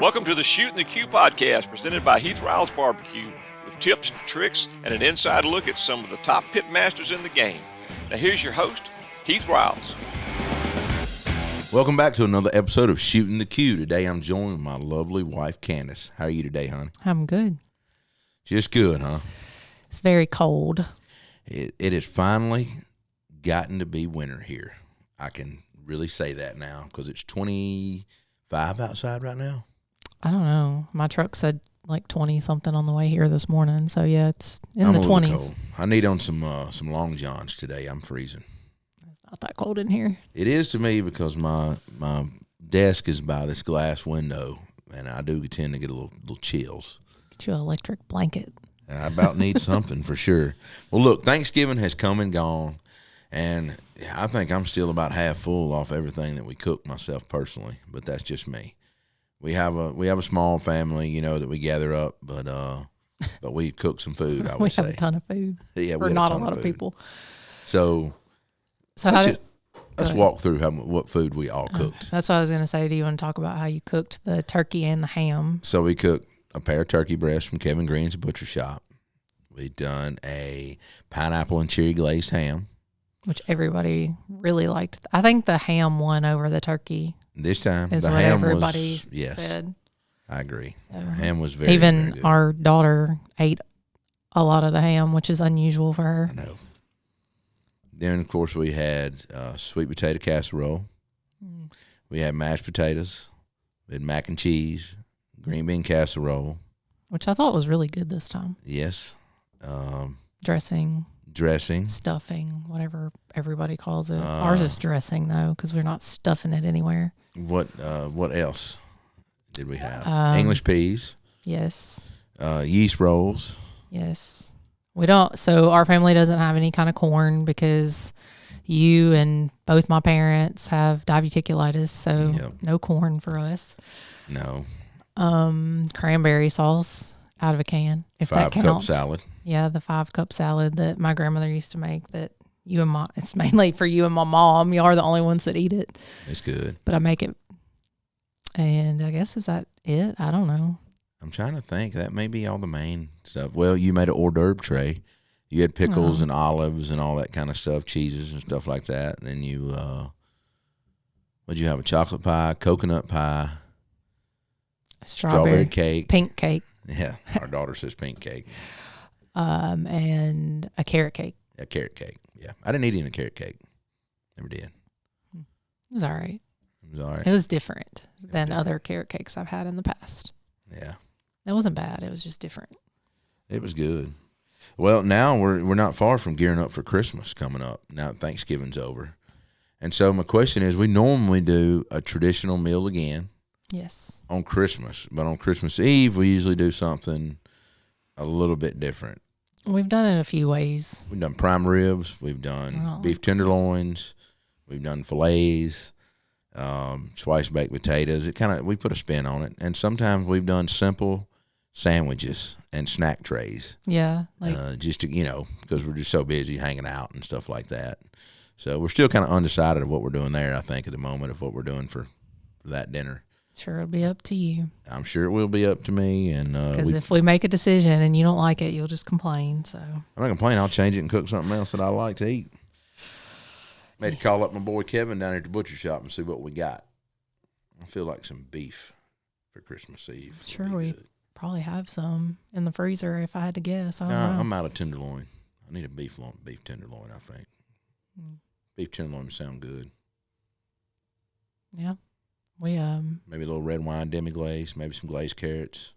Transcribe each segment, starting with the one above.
Welcome to the Shootin' the Q podcast presented by Heath Riles Barbecue with tips, tricks, and an inside look at some of the top pitmasters in the game. Now here's your host, Heath Riles. Welcome back to another episode of Shootin' the Q. Today I'm joined with my lovely wife, Candace. How are you today, hon? I'm good. Just good, huh? It's very cold. It has finally gotten to be winter here. I can really say that now because it's 25 outside right now. I don't know. My truck said like 20-something on the way here this morning. So, yeah, it's in the 20s. Cold. I need on some long johns today. I'm freezing. It's not that cold in here. It is to me because my desk is by this glass window, and I do tend to get a little chills. Get you an electric blanket. I about need something for sure. Well, look, Thanksgiving has come and gone, and I think I'm still about half full off everything that we cook myself personally, but that's just me. We have a small family, you know, that we gather up, but we cook some food, I would say. We have a ton of food. Yeah, or not a lot of people. So let's walk through what food we all cooked. That's what I was going to say. Do you want to talk about how you cooked the turkey and the ham? So we cooked a pair of turkey breasts from Kevin Green's Butcher Shop. We've done a pineapple and cherry glazed ham, which everybody really liked. I think the ham won over the turkey. This time, is the what ham everybody was, yes, said. I agree. So, the ham was very good. Our daughter ate a lot of the ham, which is unusual for her. I know. Then, of course, we had sweet potato casserole. We had mashed potatoes. We had mac and cheese, green bean casserole. Which I thought was really good this time. Yes. Dressing, stuffing, whatever everybody calls it. Ours is dressing, though, because we're not stuffing it anywhere. What else did we have? English peas. Yes. Yeast rolls. Yes. We don't. So our family doesn't have any kind of corn because you and both my parents have diverticulitis, so no corn for us. No. Cranberry sauce out of a can, if that counts. 5-cup salad. Yeah, the 5-cup salad that my grandmother used to make that it's mainly for you and my mom. You are the only ones that eat it. It's good. But I make it. And I guess, is that it? I don't know. I'm trying to think. That may be all the main stuff. Well, you made an hors d'oeuvre tray. You had pickles and olives and all that kind of stuff, cheeses and stuff like that. And then you, what'd you have? A chocolate pie, coconut pie, strawberry cake, pink cake. Yeah, our daughter says pink cake. And a carrot cake. A carrot cake. Yeah, I didn't eat any of the carrot cake. Never did. It was all right. It was all right. It was different than other carrot cakes I've had in the past. Yeah. It wasn't bad. It was just different. It was good. Well, now we're not far from gearing up for Christmas coming up. Now Thanksgiving's over. And so my question is, we normally do a traditional meal again. Yes. On Christmas. But on Christmas Eve, we usually do something a little bit different. We've done it a few ways. We've done prime ribs. We've done beef tenderloins. We've done fillets, sliced baked potatoes. We put a spin on it. And sometimes we've done simple sandwiches and snack trays. Yeah. Just to, because we're just so busy hanging out and stuff like that. So we're still kind of undecided of what we're doing there, I think, at the moment, of what we're doing for that dinner. Sure, it'll be up to you. I'm sure it will be up to me. And because if we make a decision and you don't like it, you'll just complain. So I'm not complaining. I'll change it and cook something else that I like to eat. Maybe call up my boy Kevin down at the butcher shop and see what we got. I feel like some beef for Christmas Eve. Sure, we probably have some in the freezer if I had to guess. I don't know. I'm out of tenderloin. I need a beef tenderloin, I think. Beef tenderloin would sound good. Yeah. We maybe a little red wine demi-glaze, maybe some glazed carrots,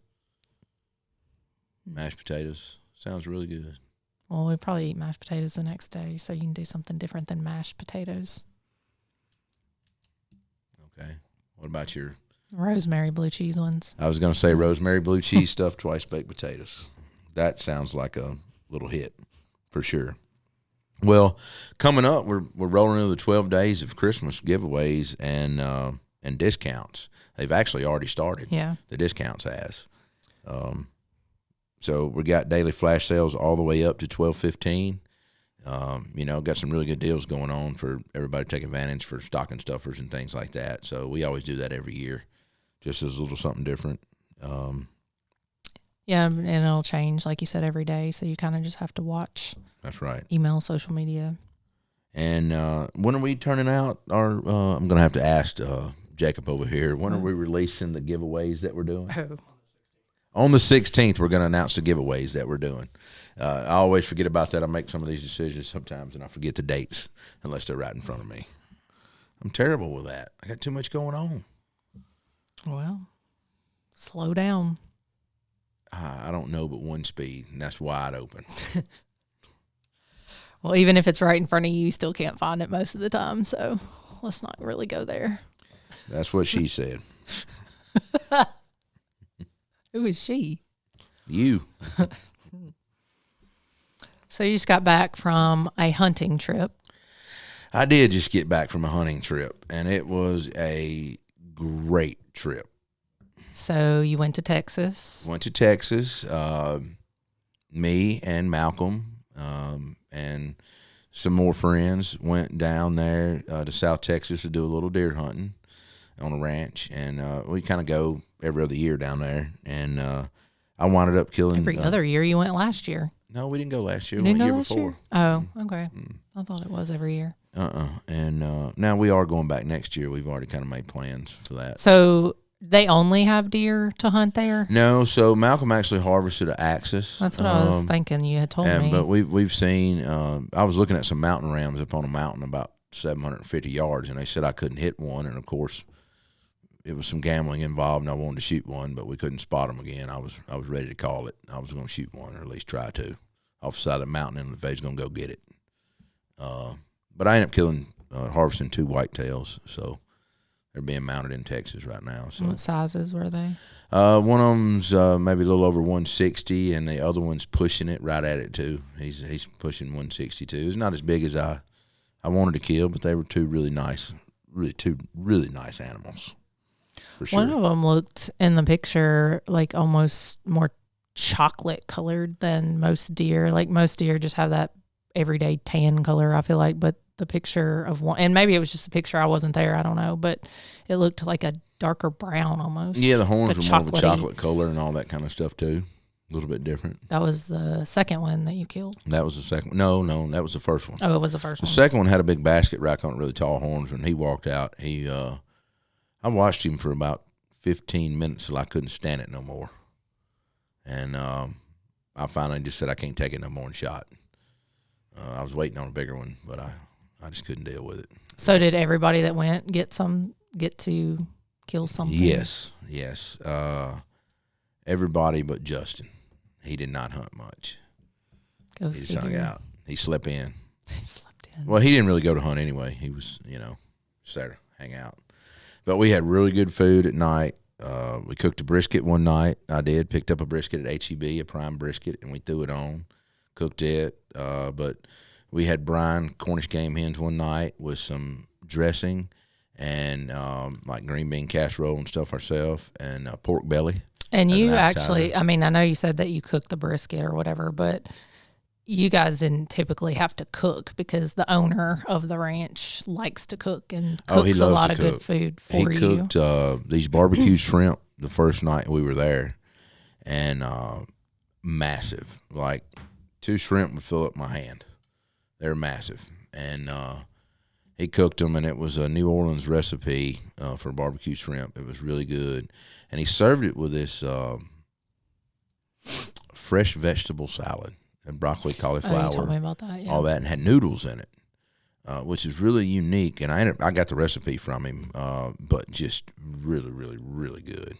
mashed potatoes. Sounds really good. Well, we probably eat mashed potatoes the next day, so you can do something different than mashed potatoes. Okay. What about your rosemary blue cheese ones? I was going to say rosemary blue cheese stuffed twice baked potatoes. That sounds like a little hit for sure. Well, coming up, we're rolling into the 12 days of Christmas giveaways and discounts. They've actually already started. Yeah. The discounts has. So we got daily flash sales all the way up to 12/15. Got some really good deals going on for everybody to take advantage for stocking stuffers and things like that. So we always do that every year just as a little something different. Yeah, and it'll change, like you said, every day. So you kind of just have to watch. That's right. Email, social media. And when are we turning out our? I'm gonna have to ask Jacob over here. When are we releasing the giveaways that we're doing? Oh. On the 16th, we're gonna announce the giveaways that we're doing. I always forget about that. I make some of these decisions sometimes, and I forget the dates unless they're right in front of me. I'm terrible with that. I got too much going on. Well, slow down. I don't know but one speed, and that's wide open. Well, even if it's right in front of you, you still can't find it most of the time. So let's not really go there. That's what she said. Who is she? You. So you just got back from a hunting trip. I did just get back from a hunting trip, and it was a great trip. So you went to Texas. Went to Texas. Me and Malcolm and some more friends went down there to South Texas to do a little deer hunting on a ranch, and we kind of go every other year down there. And I wound up killing Every other year. You went last year. No, we didn't go last year. You We didn't went go year last before. year? Oh, okay. I thought it was every year. And now we are going back next year. We've already kind of made plans for that. So they only have deer to hunt there? No, so Malcolm actually harvested an axis. That's what I was thinking. You had told me. But we've seen. I was looking at some mountain rams up on a mountain about 750 yards, and they said I couldn't hit one. And of course, it was some gambling involved, and I wanted to shoot one, but we couldn't spot them again. I was ready to call it. I was going to shoot one, or at least try to, off the side of the mountain, and if they was going to go get it. But I ended up killing, harvesting 2 whitetails, so they're being mounted in Texas right now. So what sizes were they? one of them's maybe a little over 160, and the other one's pushing it right at it too. He's pushing 162. It's not as big as I wanted to kill, but they were two really nice animals. For sure. One of them looked in the picture like almost more chocolate colored than most deer. Like most deer just have that everyday tan color, I feel like, but the picture of one, and maybe it was just a picture, I wasn't there, I don't know, but it looked like a darker brown almost. Yeah, the horns were more of a chocolate color and all that kind of stuff too. A little bit different. That was the second one that you killed? That was the second. No, that was the first one. Oh, it was the first one. The second one had a big basket rack on it, really tall horns. When he walked out, I watched him for about 15 minutes till I couldn't stand it no more. And I finally just said I can't take it no more and shot. I was waiting on a bigger one, but I just couldn't deal with it. So did everybody that went get to kill something? Yes. Everybody but Justin. He did not hunt much. He just hung out. He slept in. Well, he didn't really go to hunt anyway. He was, just there to hang out. But we had really good food at night. We cooked a brisket one night. Picked up a brisket at HEB, a prime brisket, and we threw it on, cooked it. But we had brine Cornish game hens one night with some dressing and like green bean casserole and stuff ourselves, and pork belly. And you actually, I know you said that you cooked the brisket or whatever, but you guys didn't typically have to cook because the owner of the ranch likes to cook and cooks a lot of good food for you. He cooked these barbecue shrimp the first night we were there, and massive. Like 2 shrimp would fill up my hand. They're massive. And he cooked them, and it was a New Orleans recipe for barbecue shrimp. It was really good. And he served it with this fresh vegetable salad. And broccoli, cauliflower, you told me about that, yeah. all that, and had noodles in it, which is really unique. And I got the recipe from him, but just really, really, really good.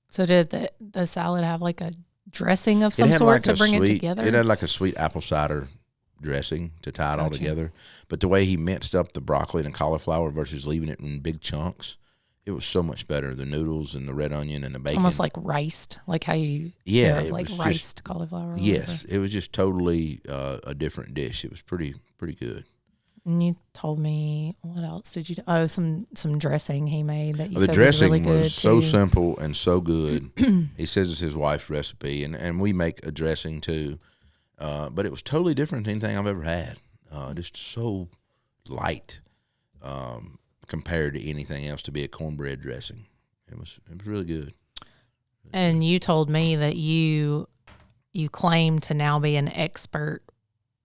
So did the salad have like a dressing of some sort to bring it together? It had like a sweet apple cider dressing to tie it all together. But the way he minced up the broccoli and the cauliflower versus leaving it in big chunks, it was so much better. The noodles and the red onion and the bacon. Almost like riced, like how you have like riced cauliflower. Yes, it was just totally a different dish. It was pretty good. And you told me, what else did you do? Oh, some dressing he made that you said was really good. The dressing was so too. simple and so good. He says it's his wife's recipe, and we make a dressing too. But it was totally different than anything I've ever had. Just so light. compared to anything else to be a cornbread dressing. It was really good. And you told me that you claim to now be an expert,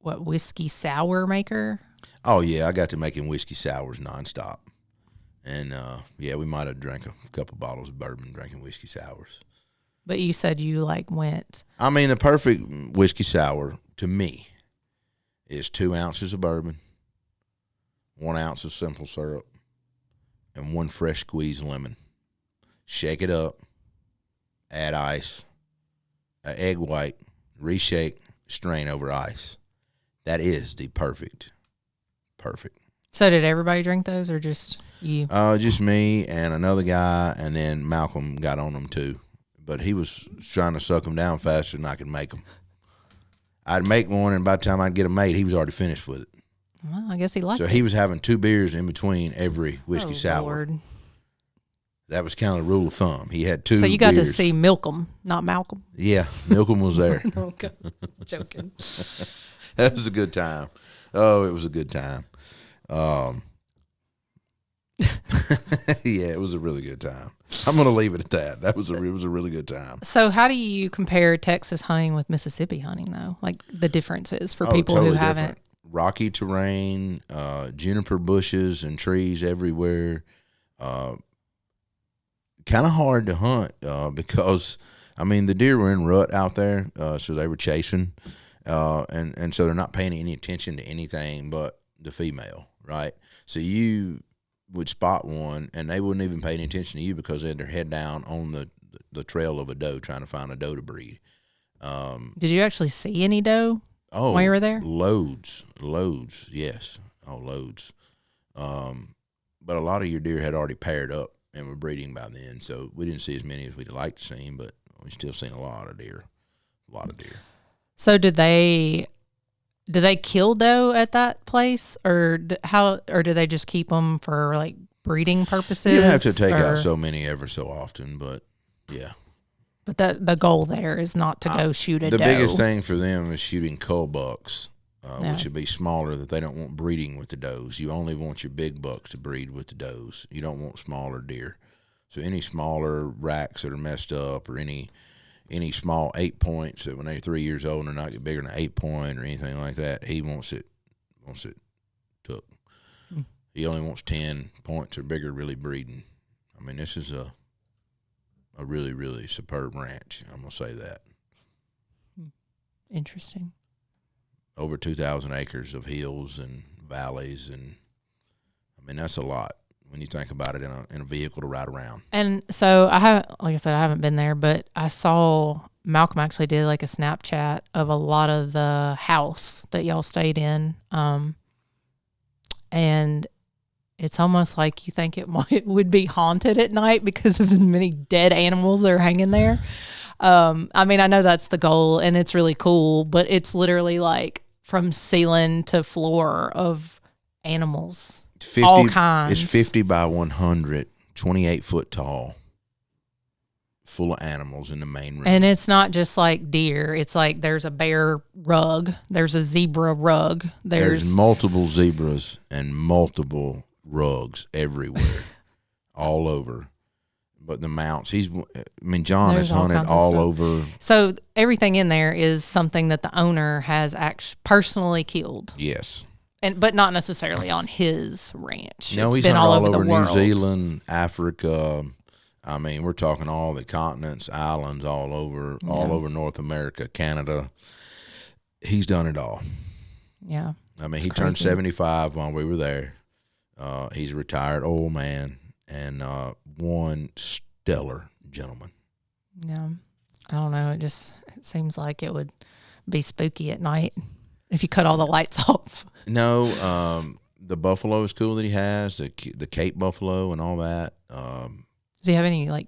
whiskey sour maker? Oh, yeah, I got to making whiskey sours nonstop. And, we might have drank a couple bottles of bourbon drinking whiskey sours. But you said you, went... I mean, the perfect whiskey sour, to me, is 2 ounces of bourbon, 1 ounce of simple syrup, and 1 fresh squeezed lemon. Shake it up, add ice, an egg white, reshake, strain over ice. That is the perfect. So did everybody drink those, or just you? Just me and another guy, and then Malcolm got on them too. But he was trying to suck them down faster than I could make them. I'd make one, and by the time I'd get them made, he was already finished with it. Well, I guess he liked it. So he was having 2 beers in between every whiskey sour. Lord. That was kind of the rule of thumb. He had 2 beers. So you got to see Milcom, not Malcolm. Yeah, Milcom was there. Okay. Joking. That was a good time. Oh, it was a good time. Yeah, it was a really good time. I'm going to leave it at that. It was a really good time. So how do you compare Texas hunting with Mississippi hunting, though? Like the differences for people totally who haven't. Different. Rocky terrain, juniper bushes and trees everywhere. Kind of hard to hunt because, I mean, the deer were in rut out there, so they were chasing, and so they're not paying any attention to anything but the female, right? So you would spot one, and they wouldn't even pay any attention to you because they had their head down on the trail of a doe trying to find a doe to breed. Did you actually see any doe while you were there? Loads, yes. Oh, loads. But a lot of your deer had already paired up and were breeding by then, so we didn't see as many as we'd like to see, but we still seen a lot of deer. So did they kill doe at that place, or do they just keep them for like breeding purposes? You have to take out so many ever so often, but yeah. But the goal there is not to go shoot a doe. The biggest thing for them is shooting cull bucks, Yeah. which would be smaller, that they don't want breeding with the does. You only want your big bucks to breed with the does. You don't want smaller deer. So any smaller racks that are messed up, or any small 8 points that when they're 3 years old and they're not get bigger than an 8 point or anything like that, he wants it took. He only wants 10 points or bigger really breeding. I mean, this is a really, really superb ranch. I'm going to say that. Interesting. Over 2,000 acres of hills and valleys, and I mean, that's a lot when you think about it in a vehicle to ride around. And so I haven't been there, but I saw Malcolm actually did like a Snapchat of a lot of the house that y'all stayed in. And it's almost like you think it would be haunted at night because of as many dead animals that are hanging there. I mean, I know that's the goal and it's really cool, but it's literally like from ceiling to floor of animals. 50, all kinds. It's 50 by 100, 28 foot tall, full of animals in the main room. And it's not just like deer. It's like there's a bear rug. There's a zebra rug. There's multiple zebras and multiple rugs everywhere, all over. But the mounts, John has hunted all over. So everything in there is something that the owner has actually personally killed. Yes. But not necessarily on his ranch. No, he's been hunted all over the New world. Zealand, Africa. I mean, we're talking all the continents, islands, all over North America, Canada. He's done it all. Yeah. I mean, he turned 75 while we were there. He's a retired old man and one stellar gentleman. Yeah. I don't know. It seems like it would be spooky at night if you cut all the lights off. No, the buffalo is cool that he has, the Cape buffalo and all that. Does he have any like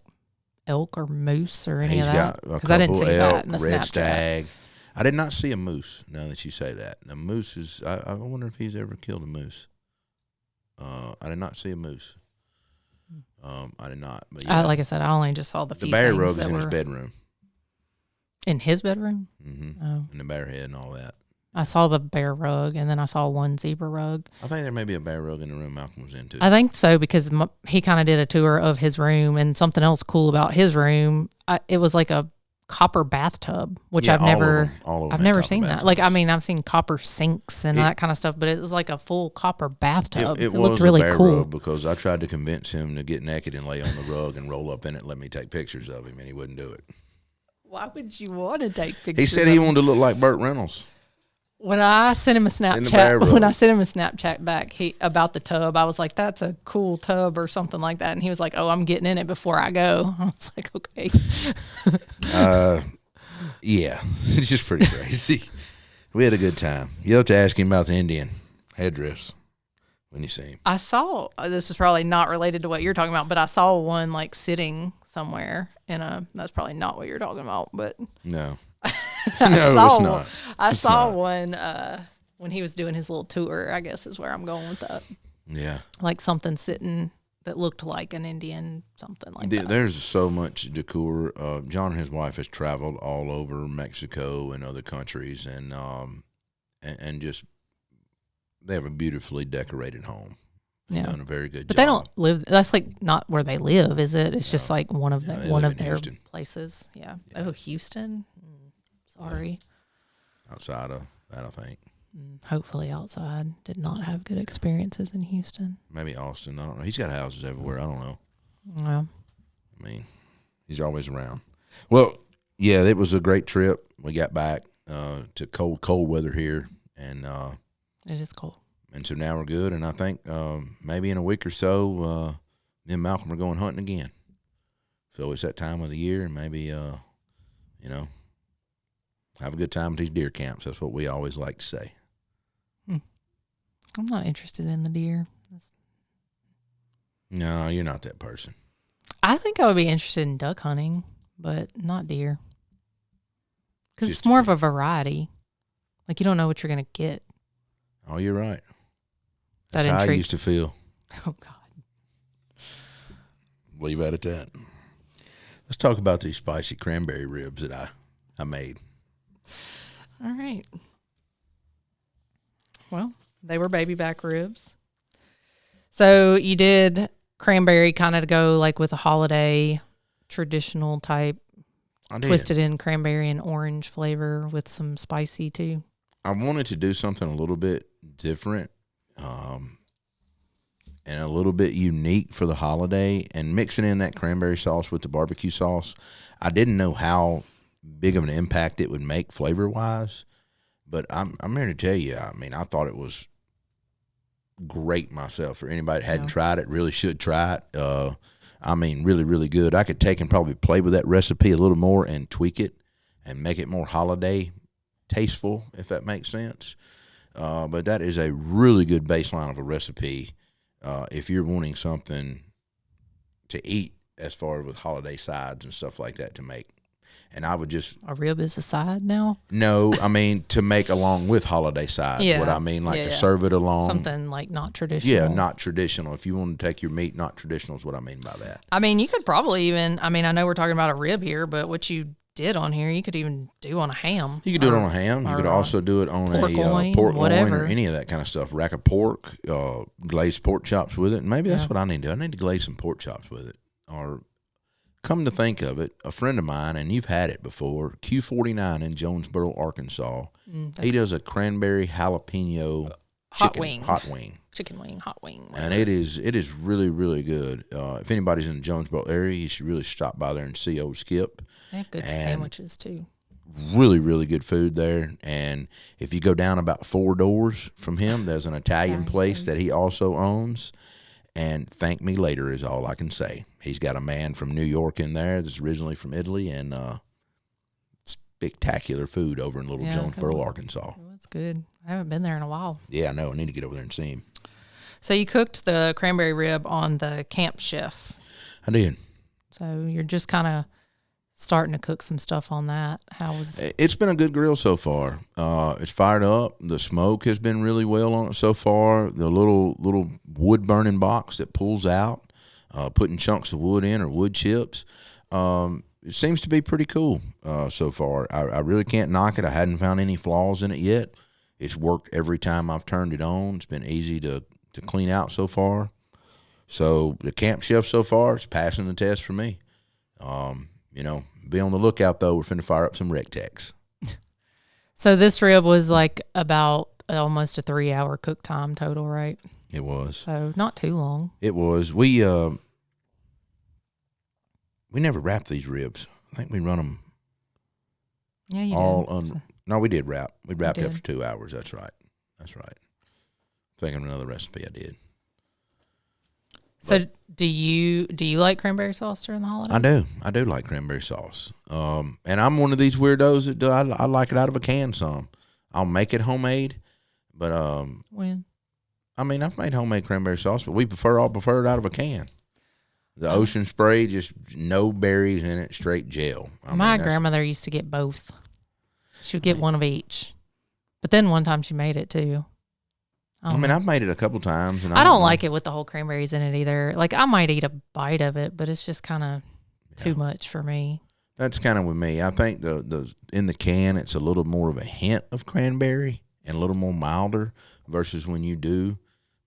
elk or moose or any of that? Because I didn't see elk, that in the red Snapchat. stag. I did not see a moose. Now that you say that, the moose is. I wonder if he's ever killed a moose. I did not see a moose. I did not. But yeah, like I said, I only just saw the few bear things rug's that in his were bedroom. in his bedroom. Mm-hmm. Oh, And the bear head and all that. I saw the bear rug, and then I saw one zebra rug. I think there may be a bear rug in the room Malcolm was in too. I think so because he kind of did a tour of his room, and something else cool about his room, it was like a copper bathtub, which I've never seen that. Like, I mean, I've seen copper sinks and that kind of stuff, but it was like a full copper bathtub. It looked really cool. Because I tried to convince him to get naked and lay on the rug and roll up in it and let me take pictures of him, and he wouldn't do it. Why would you want to take pictures? He said he wanted to look like Burt Reynolds. When I sent him a Snapchat back about the tub, I was like, "That's a cool tub" or something like that, and he was like, "Oh, I'm getting in it before I go." I was like, "Okay." Yeah, it's just pretty crazy. We had a good time. You have to ask him about the Indian headdress when you see him. I saw, this is probably not related to what you're talking about, but I saw one like sitting somewhere that's probably not what you're talking about, but no. It's not. I saw one when he was doing his little tour, I guess is where I'm going with that. Yeah. Like something sitting that looked like an Indian, something like that. There's so much decor. John and his wife has traveled all over Mexico and other countries, and just they have a beautifully decorated home. They've done a very good job. But they don't live. That's like not where they live, is it? It's just like one of their Houston. places. Yeah. Oh, Houston. Sorry. Outside of that, I think. Hopefully outside. Did not have good experiences in Houston. Maybe Austin. I don't know. He's got houses everywhere. I don't know. Yeah. I mean, he's always around. Well, yeah, it was a great trip. We got back to cold weather here, and it is cold. And so now we're good. And I think maybe in a week or so, me and Malcolm are going hunting again. So it's that time of the year, and maybe have a good time at these deer camps. That's what we always like to say. I'm not interested in the deer. No, you're not that person. I think I would be interested in duck hunting, but not deer. Because it's more of a variety. Like, you don't know what you're going to get. Oh, you're right. That's how I used to feel. Oh, God. Leave that at that. Let's talk about these spicy cranberry ribs that I made. All right. Well, they were baby back ribs. So you did cranberry kind of to go like with a holiday traditional type. I did. Twisted in cranberry and orange flavor with some spicy too. I wanted to do something a little bit different and a little bit unique for the holiday, and mixing in that cranberry sauce with the barbecue sauce. I didn't know how big of an impact it would make flavor-wise, but I'm here to tell you, I mean, I thought it was great myself. For anybody that hadn't tried it, really should try it. I mean, really, really good. I could take and probably play with that recipe a little more and tweak it and make it more holiday tasteful, if that makes sense. But that is a really good baseline of a recipe if you're wanting something to eat as far as with holiday sides and stuff like that to make. And I would just... A rib is a side now? No, I mean to make along with holiday sides. Yeah. What I mean, like to serve it along. Something like not traditional. Yeah, not traditional. If you want to take your meat, not traditional is what I mean by that. I mean, you could probably even... I mean, I know we're talking about a rib here, but what you did on here, you could even do on a ham. You could do it on a ham. You could also do it on pork loin, pork loin or any of that kind of stuff. Rack of pork, glazed pork chops with it. And maybe that's what I need to do. I need to glaze some pork chops with it. Or... Come to think of it, a friend of mine, and you've had it before, Q49 in Jonesboro, Arkansas. He does a cranberry jalapeno hot wing. Chicken wing, hot wing. And it is really, really good. If anybody's in the Jonesboro area, you should really stop by there and see old Skip. They have good sandwiches, too. Really, really good food there. And if you go down about 4 doors from him, there's an Italian place that he also owns. And thank me later is all I can say. He's got a man from New York in there that's originally from Italy, and spectacular food over in Little Jonesboro, Arkansas. Oh, that's good. I haven't been there in a while. Yeah, I know. I need to get over there and see him. So you cooked the cranberry rib on the Camp Chef. I did. So you're just kind of starting to cook some stuff on that. How was it? It's been a good grill so far. It's fired up. The smoke has been really well on it so far. The little wood burning box that pulls out, putting chunks of wood in or wood chips. It seems to be pretty cool so far. I really can't knock it. I hadn't found any flaws in it yet. It's worked every time I've turned it on. It's been easy to clean out so far. So the camp chef so far is passing the test for me. Be on the lookout, though. We're finna fire up some Rectex. So this rib was like about almost a 3-hour cook time total, right? It was. So not too long. It was. We never wrapped these ribs. I think we run them Yeah, you all did. No, we did wrap. We wrapped it did. for 2 hours. That's right. Thinking of another recipe I did. So do you like cranberry sauce during the holidays? I do like cranberry sauce. And I'm one of these weirdos that I like it out of a can some. I'll make it homemade, but When? I mean, I've made homemade cranberry sauce, but all prefer it out of a can. The Ocean Spray, just no berries in it, straight gel. My grandmother used to get both. She would get one of each. But then one time she made it too. I've made it a couple times. And I don't like it with the whole cranberries in it either. Like, I might eat a bite of it, but it's just kind of too much for me. That's kind of with me. I think the in the can, it's a little more of a hint of cranberry and a little more milder versus when you do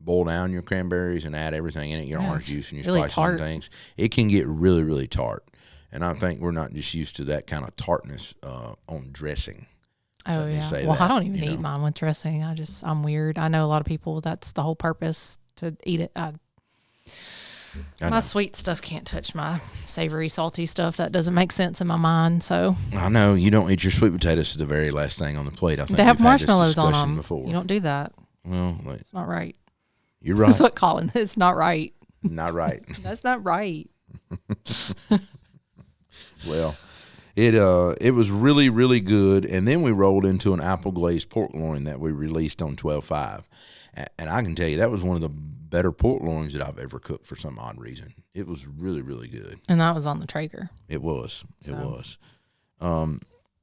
boil down your cranberries and add everything in it, your orange juice and your really spices tart. and things. It can get really, really tart. And I think we're not just used to that kind of tartness on dressing. Oh, yeah. Well, I don't even eat mine with dressing. I'm weird. I know a lot of people, that's the whole purpose, to eat it. My sweet stuff can't touch my savory, salty stuff. That doesn't make sense in my mind. So I know you don't eat your sweet potatoes to the very last thing on the plate. I think they have we've had this marshmallows on discussion them. before. You don't do that. Well, It's not right. You're right. That's what Colin. It's not right. Not right. That's not right. Well, it was really, really good. And then we rolled into an apple glazed pork loin that we released on 12/5. And I can tell you that was one of the better pork loins that I've ever cooked for some odd reason. It was really, really good. And that was on the Traeger. It was. It was. And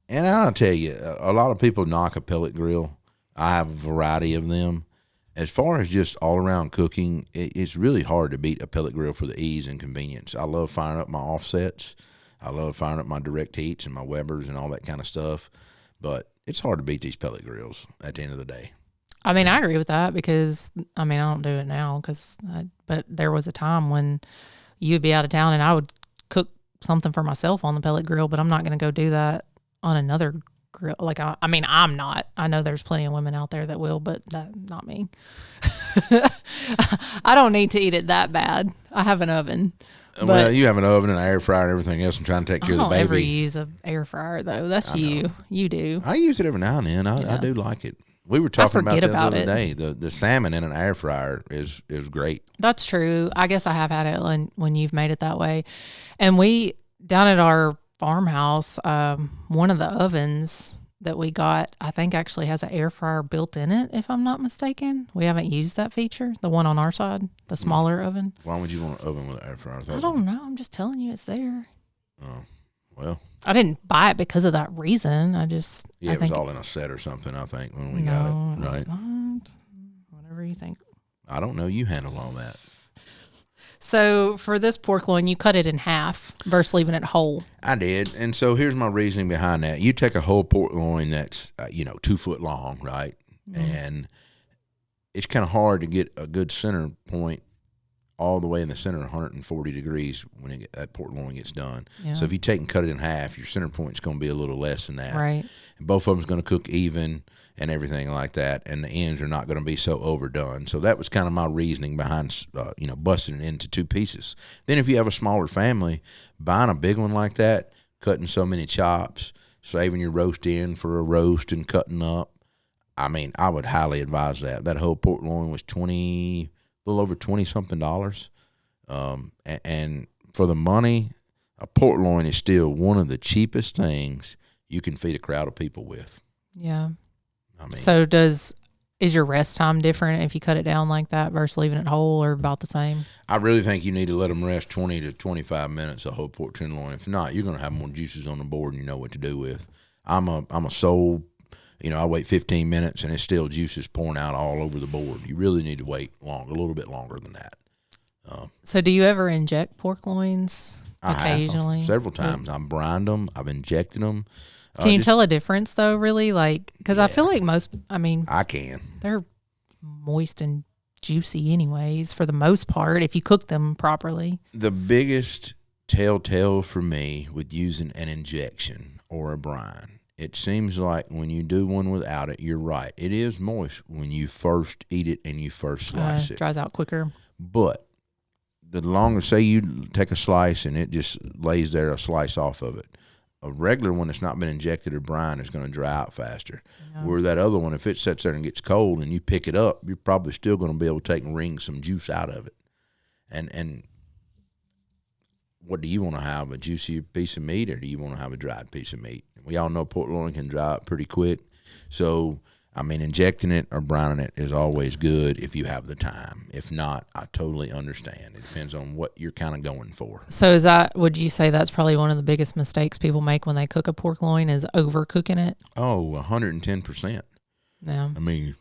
I'll tell you, a lot of people knock a pellet grill. I have a variety of them. As far as just all-around cooking, it's really hard to beat a pellet grill for the ease and convenience. I love firing up my offsets. I love firing up my direct heats and my Webers and all that kind of stuff. But it's hard to beat these pellet grills at the end of the day. I mean, I agree with that because, I don't do it now but there was a time when you'd be out of town and I would cook something for myself on the pellet grill, but I'm not going to go do that on another grill. Like, I'm not. I know there's plenty of women out there that will, but not me. I don't need to eat it that bad. I have an oven. Well, you have an oven and an air fryer and everything else. I'm trying to take care of the baby. I don't ever use an air fryer, though. That's you. You do. I use it every now and then. I do like it. We were talking about that the other day. The salmon in an air fryer is great. That's true. I guess I have had it when you've made it that way. And we, down at our farmhouse, one of the ovens that we got, I think actually has an air fryer built in it, if I'm not mistaken. We haven't used that feature, the one on our side, the smaller oven. Why would you want an oven with an air fryer? I don't know. I'm just telling you it's there. Oh, well. I didn't buy it because of that reason. It was all in a set or something, I think, when we got it. Right? It's not. Whatever you think. I don't know. You handle all that. So for this pork loin, you cut it in half versus leaving it whole. I did. And so here's my reasoning behind that. You take a whole pork loin that's, 2 foot long, right? Mm-hmm. And it's kind of hard to get a good center point all the way in the center, 140 degrees when that pork loin gets done. Yeah. So if you take and cut it in half, your center point's going to be a little less than that. Right. And both of them's going to cook even and everything like that, and the ends are not going to be so overdone. So that was kind of my reasoning behind, busting it into 2 pieces. Then if you have a smaller family, buying a big one like that, cutting so many chops, saving your roast end for a roast and cutting up, I would highly advise that. That whole pork loin was a little over $20-something. And for the money, a pork loin is still one of the cheapest things you can feed a crowd of people with. Yeah. So is your rest time different if you cut it down like that versus leaving it whole, or about the same? I really think you need to let them rest 20 to 25 minutes, a whole pork tenderloin. If not, you're going to have more juices on the board and you know what to do with. I'm a soul. I wait 15 minutes and it's still juices pouring out all over the board. You really need to wait a little bit longer than that. So do you ever inject pork loins occasionally? Several times. I've brined them. I've injected them. Can you tell a difference though? Really, like because I feel like I can. They're moist and juicy anyways for the most part if you cook them properly. The biggest telltale for me with using an injection or a brine, it seems like when you do one without it, you're right. It is moist when you first eat it and you first slice it. Dries out quicker. But the longer, say you take a slice and it just lays there, a slice off of it. A regular one that's not been injected or brine is going to dry out faster. Yeah. Where that other one, if it sits there and gets cold and you pick it up, you're probably still going to be able to take and wring some juice out of it. And what do you want to have, a juicy piece of meat or do you want to have a dried piece of meat? We all know pork loin can dry out pretty quick. So, I mean, injecting it or brining it is always good if you have the time. If not, I totally understand. It depends on what you're kind of going for. So would you say that's probably one of the biggest mistakes people make when they cook a pork loin is overcooking it? Oh, 110%. Yeah. I mean,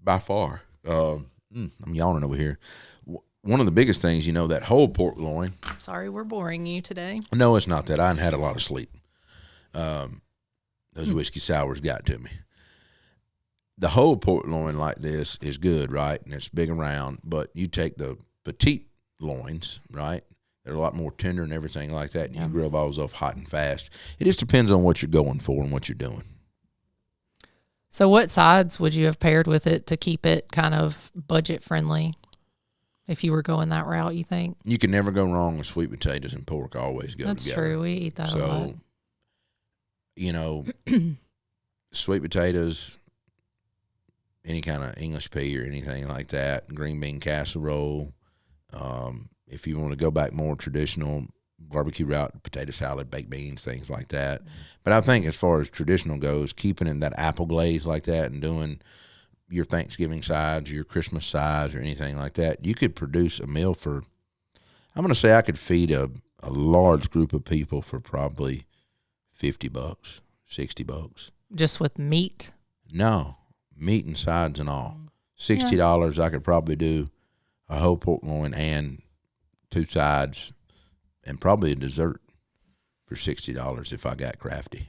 by far. I'm yawning over here. One of the biggest things, that whole pork loin. Sorry, we're boring you today. No, it's not that. I hadn't had a lot of sleep. Those whiskey sours got to me. The whole pork loin like this is good, right? And it's big around, but you take the petite loins, right? They're a lot more tender and everything like that, and you grill those off hot and fast. It just depends on what you're going for and what you're doing. So what sides would you have paired with it to keep it kind of budget friendly if you were going that route, you think? You can never go wrong with sweet potatoes and pork always go That's together. That's true. We eat that a lot. Sweet potatoes, any kind of English pea or anything like that, green bean casserole. If you want to go back more traditional barbecue route, potato salad, baked beans, things like that. But I think as far as traditional goes, keeping in that apple glaze like that and doing your Thanksgiving sides or your Christmas sides or anything like that, you could produce a meal for, I'm going to say I could feed a large group of people for probably $50, $60. Just with meat? No, meat and sides and all. $60, I could probably do a whole pork loin and 2 sides and probably a dessert for $60 if I got crafty.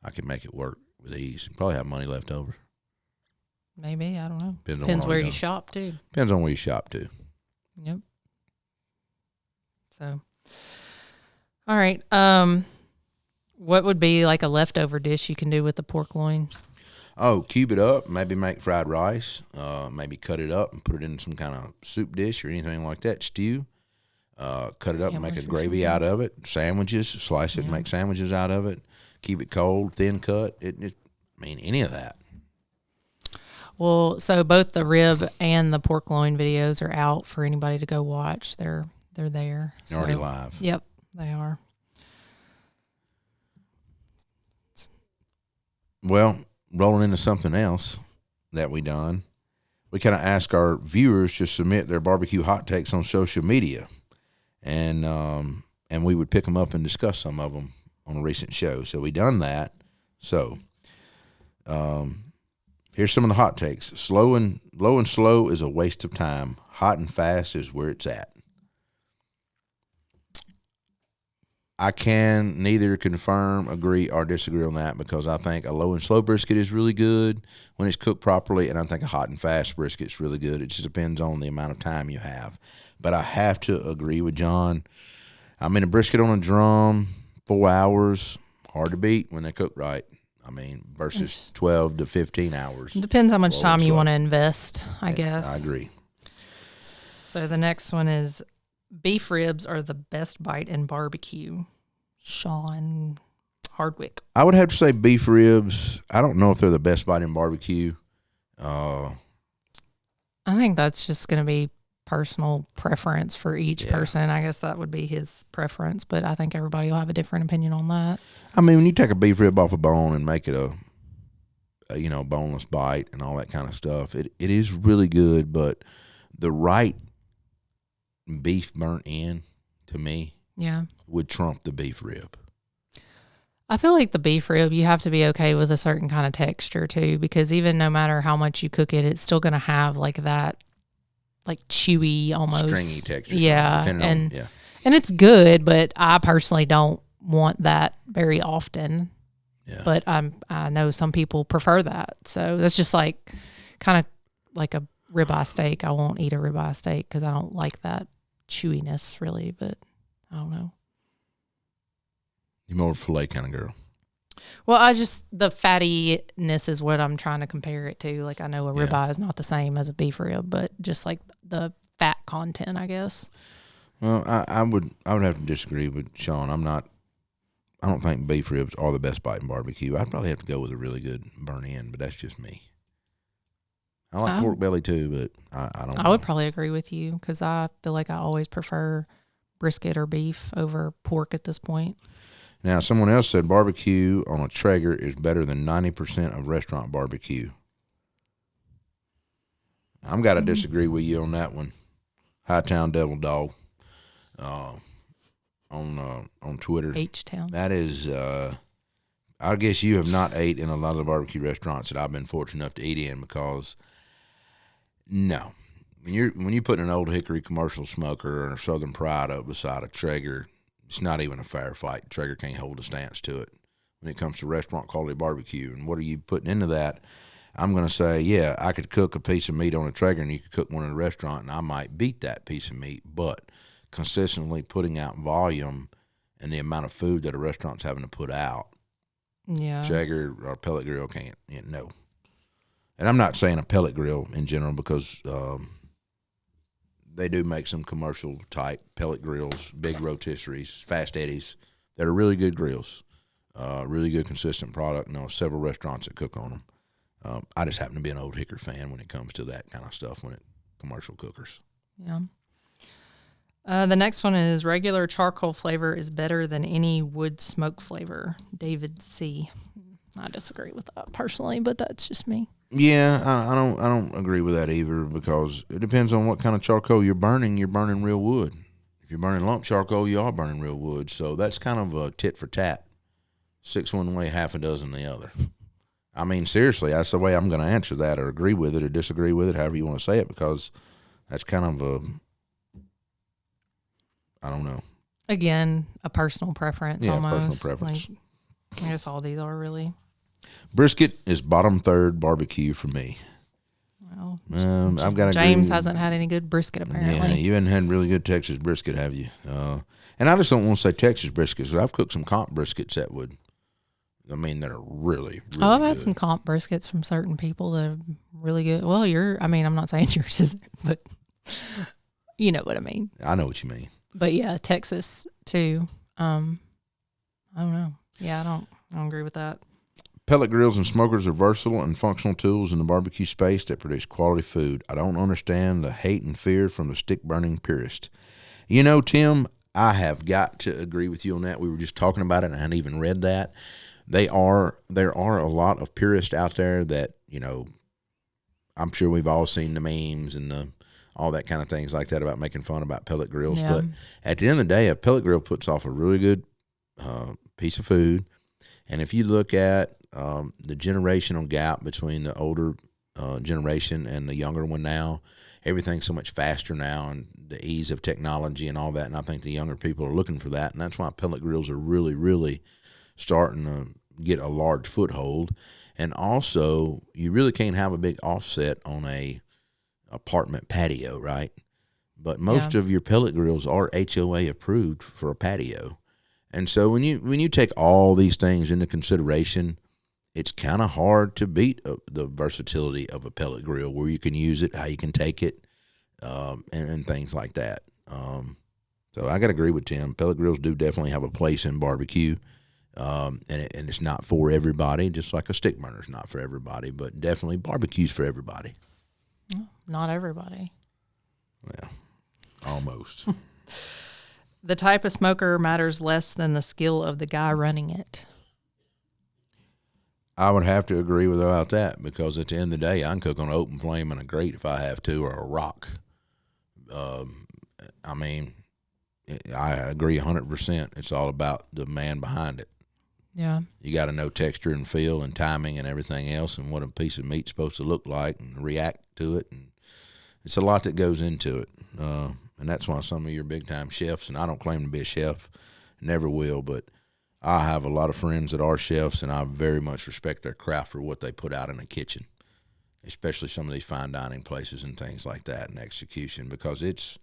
I could make it work with ease and probably have money left over. Maybe, I don't know. Depends where you shop too. Depends on where you shop too. Yep. So, all right. What would be like a leftover dish you can do with the pork loin? Oh, cube it up, maybe make fried rice, maybe cut it up and put it in some kind of soup dish or anything like that, stew. Cut it up and make a gravy out of it. Sandwiches, slice it and make sandwiches out of it. Keep it cold, thin cut. Any of that. Well, so both the rib and the pork loin videos are out for anybody to go watch. They're there. They're already live. Yep, they are. Well, rolling into something else that we done, we kind of ask our viewers to submit their barbecue hot takes on social media, and we would pick them up and discuss some of them on a recent show. So we done that. So here's some of the hot takes. Low and slow is a waste of time. Hot and fast is where it's at. I can neither confirm, agree, or disagree on that because I think a low and slow brisket is really good when it's cooked properly, and I think a hot and fast brisket is really good. It just depends on the amount of time you have. But I have to agree with John. I mean, a brisket on a drum, 4 hours, hard to beat when they cook right. I mean, versus 12 to 15 hours. It depends how much time you want to invest, I guess. I agree. So the next one is beef ribs are the best bite in barbecue. Sean Hardwick. I would have to say beef ribs. I don't know if they're the best bite in barbecue. I think that's just going to be personal preference for each person. I guess that would be his preference, but I think everybody will have a different opinion on that. I mean, when you take a beef rib off a bone and make it a boneless bite and all that kind of stuff, it is really good, but the right beef burnt in, to me, would trump the beef rib. I feel like the beef rib, you have to be okay with a certain kind of texture too, because even no matter how much you cook it, it's still going to have like that, like chewy, almost stringy texture. And it's good, but I personally don't want that very often. Yeah. But I know some people prefer that. So that's just like kind of like a ribeye steak. I won't eat a ribeye steak because I don't like that chewiness really, but I don't know. You're more filet kind of girl. Well, the fattiness is what I'm trying to compare it to. Like I know a ribeye is not the same as a beef rib, but just like the fat content, I guess. Well, I would have to disagree with Sean. I don't think beef ribs are the best bite in barbecue. I'd probably have to go with a really good burn in, but that's just me. I like pork belly too, but I don't know. I would probably agree with you because I feel like I always prefer brisket or beef over pork at this point. Now, someone else said barbecue on a Traeger is better than 90% of restaurant barbecue. I'm got to disagree with you on that one. Hightown Devil Dog on Twitter. H-Town. That is, I guess you have not ate in a lot of the barbecue restaurants that I've been fortunate enough to eat in because, no. When you put an Old Hickory commercial smoker or a Southern Pride up beside a Traeger, it's not even a fair fight. Traeger can't hold a stance to it when it comes to restaurant quality barbecue. And what are you putting into that? I'm going to say, yeah, I could cook a piece of meat on a Traeger and you could cook one in a restaurant and I might beat that piece of meat. But consistently putting out volume and the amount of food that a restaurant's having to put out, Traeger or pellet grill can't. No. And I'm not saying a pellet grill in general because they do make some commercial type pellet grills, big rotisseries, fast eddies that are really good grills, really good consistent product. I know several restaurants that cook on them. I just happen to be an Old Hickory fan when it comes to that kind of stuff commercial cookers. Yeah. The next one is regular charcoal flavor is better than any wood smoke flavor. David C. I disagree with that personally, but that's just me. Yeah, I don't agree with that either because it depends on what kind of charcoal you're burning. You're burning real wood. If you're burning lump charcoal, you are burning real wood. So that's kind of a tit for tat. 6 one way, half a dozen the other. I mean, seriously, that's the way I'm going to answer that, or agree with it, or disagree with it, however you want to say it, because that's kind of I don't know. Again, a personal preference almost. Yeah, personal preference. Like, I guess all these are really. Brisket is bottom third barbecue for me. Well, I've got James hasn't had any good brisket apparently. Yeah, you haven't had really good Texas brisket, have you? And I just don't want to say Texas briskets. I've cooked some comp briskets that are really, really I've had good. some comp briskets from certain people that are really good. Well, I'm not saying yours isn't, but you know what I mean. I know what you mean. But yeah, Texas too. I don't know. Yeah, I don't agree with that. Pellet grills and smokers are versatile and functional tools in the barbecue space that produce quality food. I don't understand the hate and fear from the stick-burning purist. You know, Tim, I have got to agree with you on that. We were just talking about it, and I hadn't even read that. There are a lot of purists out there that, I'm sure we've all seen the memes and all that kind of things like that about making fun about pellet grills. Yeah. But at the end of the day, a pellet grill puts off a really good piece of food. And if you look at the generational gap between the older generation and the younger one now, everything's so much faster now and the ease of technology and all that. And I think the younger people are looking for that. And that's why pellet grills are really, really starting to get a large foothold. And also, you really can't have a big offset on a apartment patio, right? But most of your pellet grills are HOA approved for a patio. And so when you take all these things into consideration, it's kind of hard to beat the versatility of a pellet grill, where you can use it, how you can take it, and things like that. So I got to agree with Tim. Pellet grills do definitely have a place in barbecue, and it's not for everybody, just like a stick burner's not for everybody, but definitely barbecue's for everybody. Not everybody. Well, almost. The type of smoker matters less than the skill of the guy running it. I would have to agree with her about that, because at the end of the day, I can cook on an open flame and a grate if I have to, or a rock. I agree 100%. It's all about the man behind it. Yeah. You got to know texture and feel and timing and everything else, and what a piece of meat's supposed to look like and react to it. And it's a lot that goes into it. And that's why some of your big-time chefs, and I don't claim to be a chef, never will, but I have a lot of friends that are chefs, and I very much respect their craft for what they put out in the kitchen, especially some of these fine dining places and things like that, and execution, because it's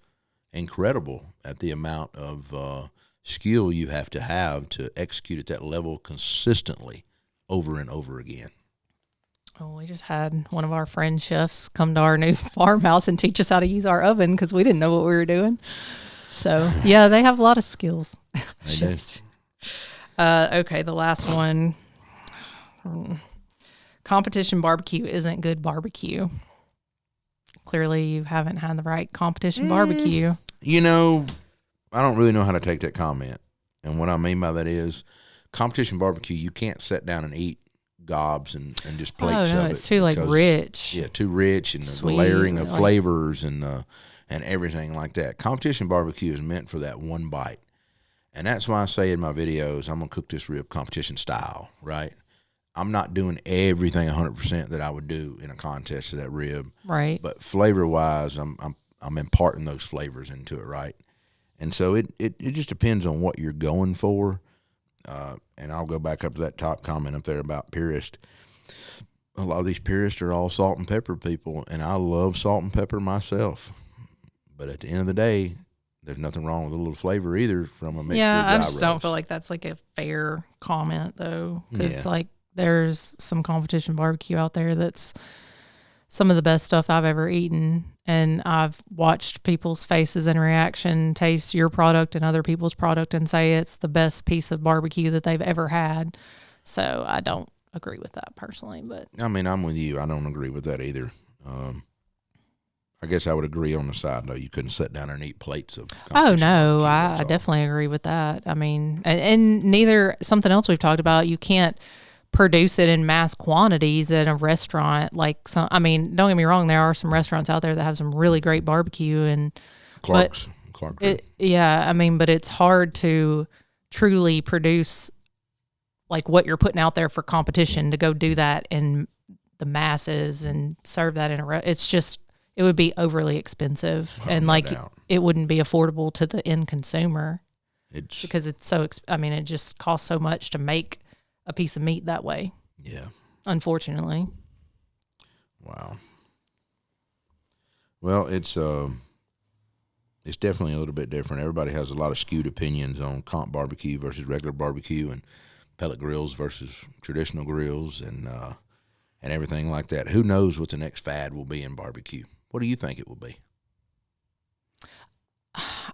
incredible at the amount of skill you have to execute at that level consistently over and over again. Oh, we just had one of our friend chefs come to our new farmhouse and teach us how to use our oven because we didn't know what we were doing. So, yeah, they have a lot of skills. They do. Okay, the last one. Competition barbecue isn't good barbecue. Clearly, you haven't had the right competition barbecue. You know, I don't really know how to take that comment. And what I mean by that is competition barbecue, you can't sit down and eat gobs and just plates of it. It's too rich. Yeah, too rich, and Sweet, the layering of flavors and everything like that. Competition barbecue is meant for that one bite. And that's why I say in my videos, I'm going to cook this rib competition style, right? I'm not doing everything 100% that I would do in a contest of that rib. Right. But flavor-wise, I'm imparting those flavors into it, right? And so it just depends on what you're going for. And I'll go back up to that top comment up there about purist. A lot of these purists are all salt and pepper people, and I love salt and pepper myself. But at the end of the day, there's nothing wrong with a little flavor either from a mixture. Yeah, I just don't feel like that's like a fair comment though, because like there's some competition barbecue out there that's some of the best stuff I've ever eaten, and I've watched people's faces and reaction taste your product and other people's product and say it's the best piece of barbecue that they've ever had. So I don't agree with that personally, but I mean, I'm with you. I don't agree with that either. I guess I would agree on the side, though. You couldn't sit down and eat plates of. Oh, no, I definitely agree with that. I mean, and neither, something else we've talked about, you can't produce it in mass quantities in a restaurant. Like, some, I mean, don't get me wrong, there are some restaurants out there that have some really great barbecue. And Clark. Yeah, I mean, but it's hard to truly produce like what you're putting out there for competition to go do that in the masses and serve that in a it's just, it would be overly expensive, and like it wouldn't be affordable to the end consumer. Because it's so, I mean, it just costs so much to make a piece of meat that way. Yeah. Unfortunately. Wow. Well, it's definitely a little bit different. Everybody has a lot of skewed opinions on comp barbecue versus regular barbecue, and pellet grills versus traditional grills, and everything like that. Who knows what the next fad will be in barbecue? What do you think it will be?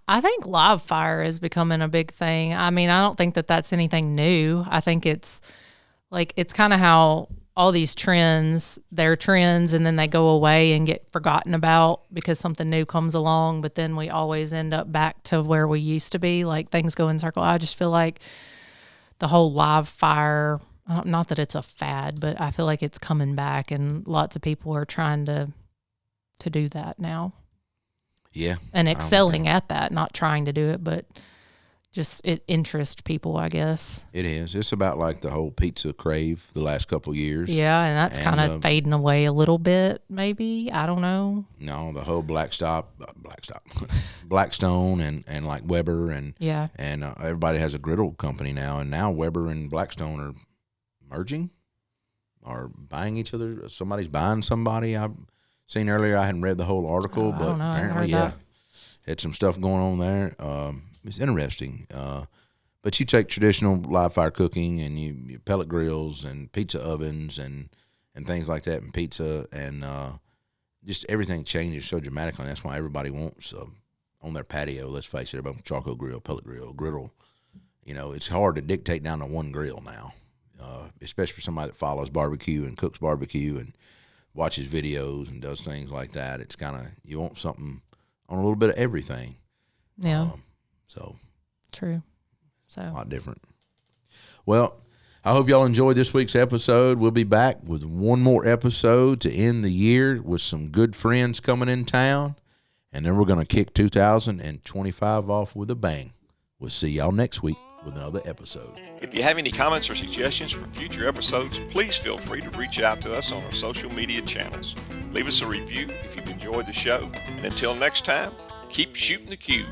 I think live fire is becoming a big thing. I mean, I don't think that that's anything new. I think it's like, it's kind of how all these trends, they're trends, and then they go away and get forgotten about because something new comes along, but then we always end up back to where we used to be. Like, things go in circle. I just feel like the whole live fire, not that it's a fad, but I feel like it's coming back, and lots of people are trying to do that now. Yeah. And excelling at that, not trying to do it, but just it interests people, I guess. It is. It's about like the whole pizza crave the last couple of years. Yeah, and that's kind of fading away a little bit, maybe. I don't know. No, the whole Blackstone and like Weber and everybody has a griddle company now, and now Weber and Blackstone are merging or buying each other. Somebody's buying somebody. I've seen earlier, I hadn't read the whole article, but apparently, had some stuff going on there. It's interesting. But you take traditional live fire cooking, and you pellet grills and pizza ovens and things like that, and pizza, and just everything changes so dramatically. And that's why everybody wants on their patio. Let's face it, everybody wants charcoal grill, pellet grill, griddle. You know, it's hard to dictate down to one grill now, especially for somebody that follows barbecue and cooks barbecue and watches videos and does things like that. It's kind of, you want something on a little bit of everything. Yeah. So. True. So. A lot different. Well, I hope y'all enjoyed this week's episode. We'll be back with one more episode to end the year with some good friends coming in town. And then we're going to kick 2025 off with a bang. We'll see y'all next week with another episode. If you have any comments or suggestions for future episodes, please feel free to reach out to us on our social media channels. Leave us a review if you've enjoyed the show. And until next time, keep shooting the cube.